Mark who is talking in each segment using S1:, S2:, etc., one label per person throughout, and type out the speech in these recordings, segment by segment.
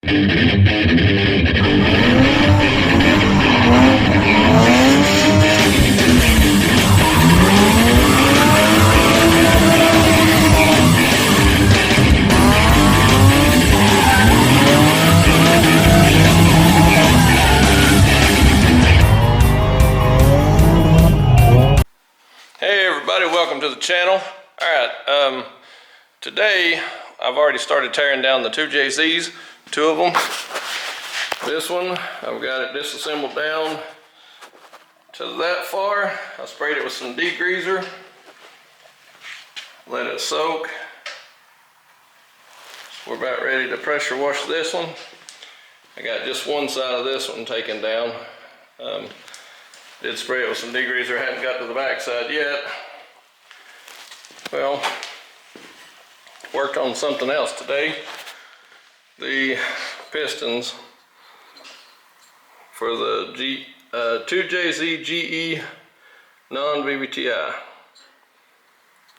S1: Hey everybody, welcome to the channel. Alright, today I've already started tearing down the two JZs, two of them. This one, I've got it disassembled down to that far. I sprayed it with some degreaser, let it soak. We're about ready to pressure wash this one. I got just one side of this one taken down. Did spray it with some degreaser, hadn't got to the back side yet. Well, worked on something else today. The pistons for the 2JZ GE non-VVTi.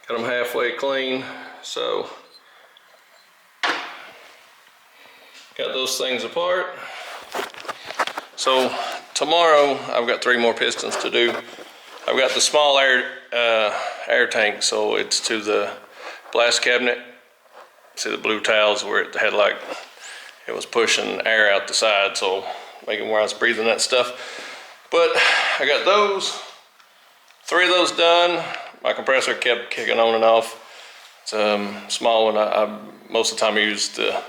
S1: Got them halfway clean, so got those things apart. So tomorrow I've got 3 more pistons to do. I've got the small air tank, so it's to the blast cabinet. See the blue tiles where it had like, it was pushing air out the side, so making where I was breathing that stuff. But I got those, 3 of those done. My compressor kept kicking on and off. It's a small one. I most of the time I use the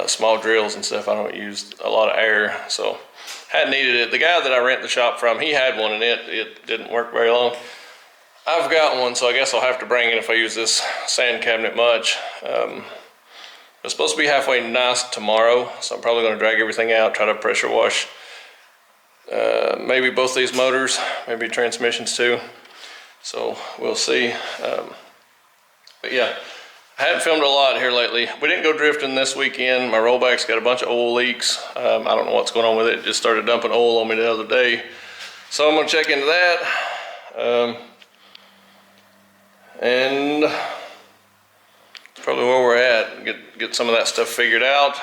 S1: small drills and stuff. I don't use a lot of air, so hadn't needed it. The guy that I rent the shop from, he had one and it didn't work very long. I've got one, so I guess I'll have to bring it if I use this sand cabinet much. It's supposed to be halfway nice tomorrow, so I'm probably going to drag everything out, try to pressure wash maybe both these motors, maybe transmissions too. So we'll see. But yeah, I haven't filmed a lot here lately. We didn't go drifting this weekend. My rollback's got a bunch of oil leaks. I don't know what's going on with it. It just started dumping oil on me the other day. So I'm gonna check into that. And that's probably where we're at. Get some of that stuff figured out.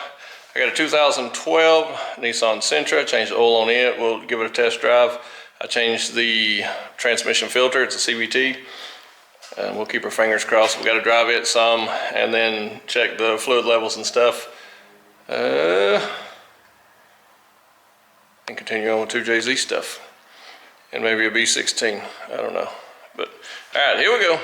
S1: I got a 2012 Nissan Sentra. Changed the oil on it. We'll give it a test drive. I changed the transmission filter. It's a CVT. And we'll keep our fingers crossed. We got to drive it some and then check the fluid levels and stuff. And continue on with 2JZ stuff. And maybe a B16. I don't know. But all right, here we go.